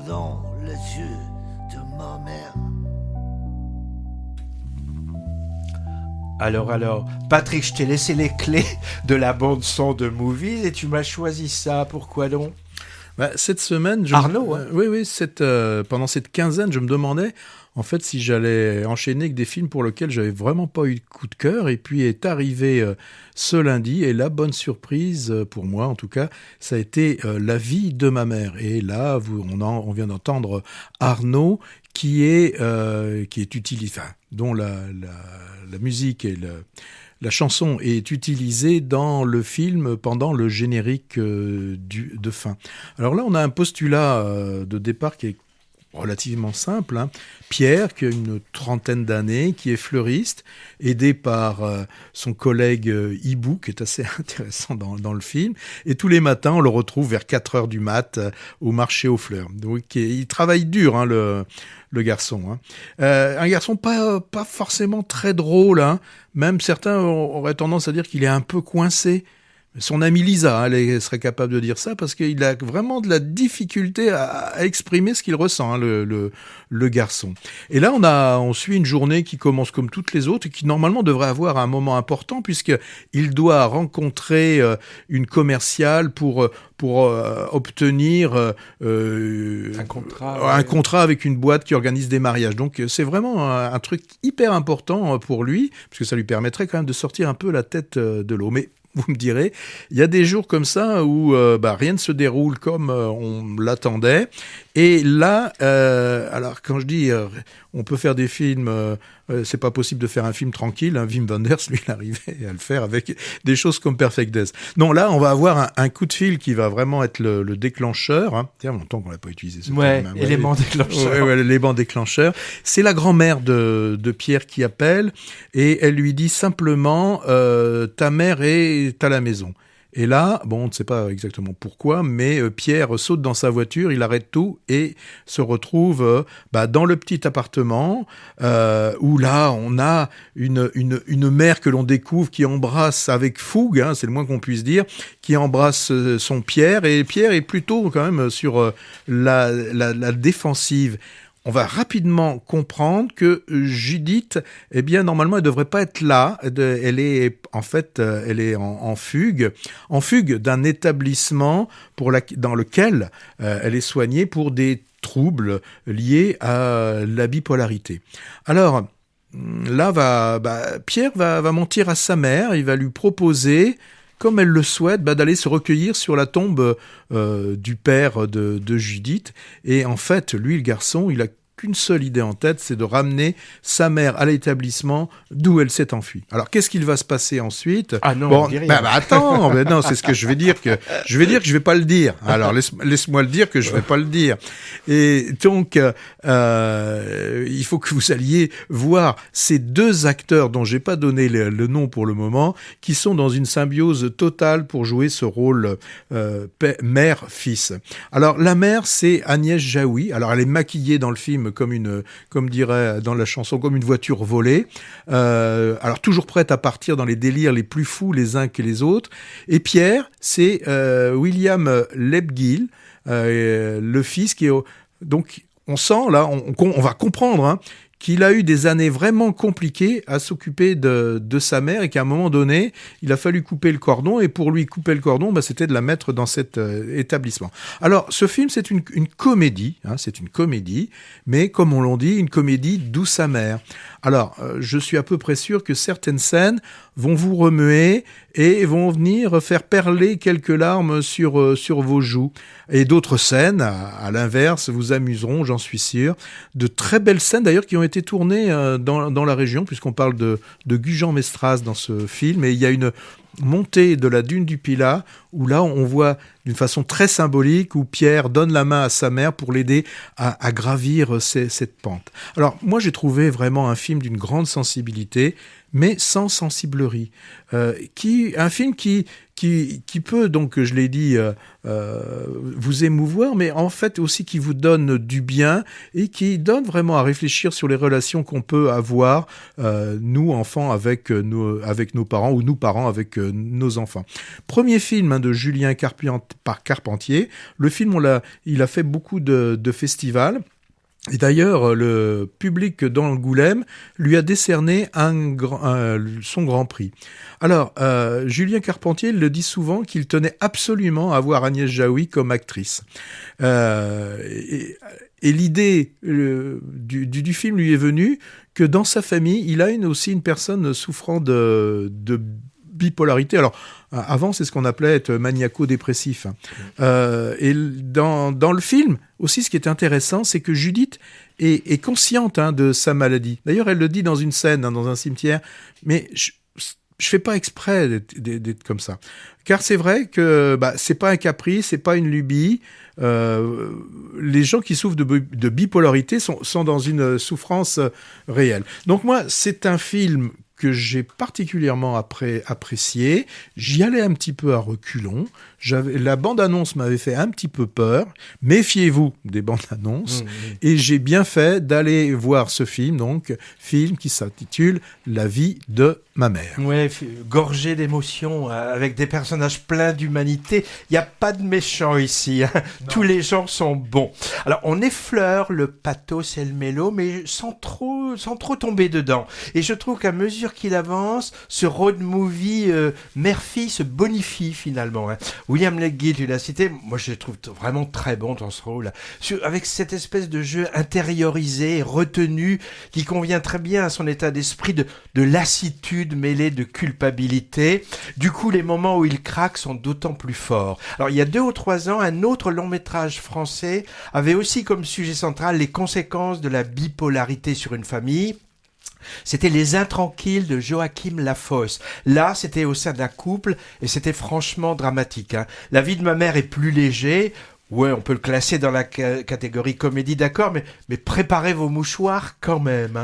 dans les yeux de ma mère. Alors, Patrick, je t'ai laissé les clés de la bande-son de Movies et tu m'as choisi ça. Pourquoi donc ? Cette semaine... Arnaud, hein. Oui, pendant cette quinzaine, je me demandais en fait si j'allais enchaîner avec des films pour lesquels j'avais vraiment pas eu de coup de cœur. Et puis est arrivé ce lundi, et la bonne surprise, pour moi en tout cas, ça a été La vie de ma mère. Et là, on vient d'entendre Arnaud, qui est utilisé, dont la musique et la chanson est utilisée dans le film pendant le générique de fin. Alors là, on a un postulat de départ qui est relativement simple. Hein. Pierre, qui a une trentaine d'années, qui est fleuriste, aidé par son collègue Hibou, qui est assez intéressant dans le film. Et tous les matins, on le retrouve vers 4h du mat au marché aux fleurs. Donc, il travaille dur, hein, le garçon. Hein. Un garçon pas forcément très drôle. Hein. Même certains auraient tendance à dire qu'il est un peu coincé. Son amie Lisa, elle serait capable de dire ça, parce qu'il a vraiment de la difficulté à exprimer ce qu'il ressent, hein, le garçon. Et là, on suit une journée qui commence comme toutes les autres et qui normalement devrait avoir un moment important, puisqu'il doit rencontrer une commerciale pour obtenir un contrat avec une boîte qui organise des mariages. Donc c'est vraiment un truc hyper important pour lui, parce que ça lui permettrait quand même de sortir un peu la tête de l'eau. Mais vous me direz, il y a des jours comme ça où rien ne se déroule comme on l'attendait. Et là, alors quand je dis on peut faire des films, c'est pas possible de faire un film tranquille. Hein, Wim Wenders, lui, il arrivait à le faire avec des choses comme Perfect Days. Non, là, on va avoir un coup de fil qui va vraiment être le déclencheur. Hein. Tiens, longtemps qu'on l'a pas utilisé. Ce ouais, terme, hein. élément déclencheur. Ouais, l'élément déclencheur. C'est la grand-mère de Pierre qui appelle et elle lui dit simplement ta mère est à la maison. Et là, on ne sait pas exactement pourquoi, mais Pierre saute dans sa voiture, il arrête tout et se retrouve dans le petit appartement où là, on a une mère que l'on découvre qui embrasse avec fougue, hein, c'est le moins qu'on puisse dire, qui embrasse son Pierre. Et Pierre est plutôt quand même sur la défensive. On va rapidement comprendre que Judith, normalement, elle devrait pas être là. Elle est en fugue d'un établissement dans lequel elle est soignée pour des troubles liés à la bipolarité. Alors là, Pierre va mentir à sa mère. Il va lui proposer, comme elle le souhaite, d'aller se recueillir sur la tombe du père de Judith. Et en fait, lui, le garçon, il a qu'une seule idée en tête, c'est de ramener sa mère à l'établissement d'où elle s'est enfuie. Alors, qu'est-ce qu'il va se passer ensuite ? Ah non, on dit rien. Attends, non, c'est ce que je vais dire que je vais pas le dire. Alors, laisse-moi le dire que je vais pas le dire. Et donc, il faut que vous alliez voir ces deux acteurs dont j'ai pas donné le nom pour le moment, qui sont dans une symbiose totale pour jouer ce rôle mère-fils. Alors, la mère, c'est Agnès Jaoui. Alors, elle est maquillée dans le film comme dirait dans la chanson, comme une voiture volée. Alors toujours prête à partir dans les délires les plus fous les uns que les autres. Et Pierre, c'est William Lebguil, le fils qui est... Donc on sent là, on va comprendre, hein, qu'il a eu des années vraiment compliquées à s'occuper de sa mère et qu'à un moment donné, il a fallu couper le cordon. Et pour lui couper le cordon, c'était de la mettre dans cet établissement. Alors, ce film, c'est une comédie. Hein, c'est une comédie, mais comme on l'a dit, une comédie douce amère. Alors, je suis à peu près sûr que certaines scènes vont vous remuer et vont venir faire perler quelques larmes sur vos joues. Et d'autres scènes, à l'inverse, vous amuseront, j'en suis sûr. De très belles scènes, d'ailleurs, qui ont été tournées dans la région, puisqu'on parle de Gujan-Mestras dans ce film. Et il y a une montée de la dune du Pilat, où là, on voit d'une façon très symbolique, où Pierre donne la main à sa mère pour l'aider à gravir cette pente. Alors, moi, j'ai trouvé vraiment un film d'une grande sensibilité, mais sans sensiblerie. Un film qui qui peut donc, je l'ai dit, vous émouvoir, mais en fait aussi qui vous donne du bien et qui donne vraiment à réfléchir sur les relations qu'on peut avoir, nous enfants avec nos parents ou nous parents avec nos enfants. Premier film de Julien Carpentier. Le film, il a fait beaucoup de festivals. Et d'ailleurs, le public d'Angoulême lui a décerné son grand prix. Alors, Julien Carpentier le dit souvent qu'il tenait absolument à voir Agnès Jaoui comme actrice. Et l'idée du film lui est venue que dans sa famille, il a aussi une personne souffrant de bipolarité. Alors, avant, c'est ce qu'on appelait être maniaco-dépressif. Et dans le film, aussi, ce qui est intéressant, c'est que Judith est consciente de sa maladie. D'ailleurs, elle le dit dans une scène, dans un cimetière, mais je fais pas exprès d'être comme ça. Car c'est vrai que c'est pas un caprice, c'est pas une lubie. Les gens qui souffrent de bipolarité sont dans une souffrance réelle. Donc moi, c'est un film que j'ai particulièrement apprécié. J'y allais un petit peu à reculons. La bande-annonce m'avait fait un petit peu peur. Méfiez-vous des bandes-annonces. Et j'ai bien fait d'aller voir ce film, donc film qui s'intitule La vie de ma mère. Ouais, gorgé d'émotions, avec des personnages pleins d'humanité. Il n'y a pas de méchants ici. Tous les gens sont bons. Alors, on effleure le pathos et le mélo, mais sans trop tomber dedans. Et je trouve qu'à mesure qu'il avance, ce road movie mère-fille se bonifie finalement. William Legge, tu l'as cité, moi je le trouve vraiment très bon dans ce rôle. Avec cette espèce de jeu intériorisé, retenu, qui convient très bien à son état d'esprit de lassitude mêlée de culpabilité. Du coup, les moments où il craque sont d'autant plus forts. Alors, il y a 2 ou 3 ans, un autre long métrage français avait aussi comme sujet central les conséquences de la bipolarité sur une famille. C'était Les Intranquilles de Joachim Lafosse. Là, c'était au sein d'un couple et c'était franchement dramatique. La vie de ma mère est plus léger. Ouais, on peut le classer dans la catégorie comédie, d'accord, mais préparez vos mouchoirs quand même.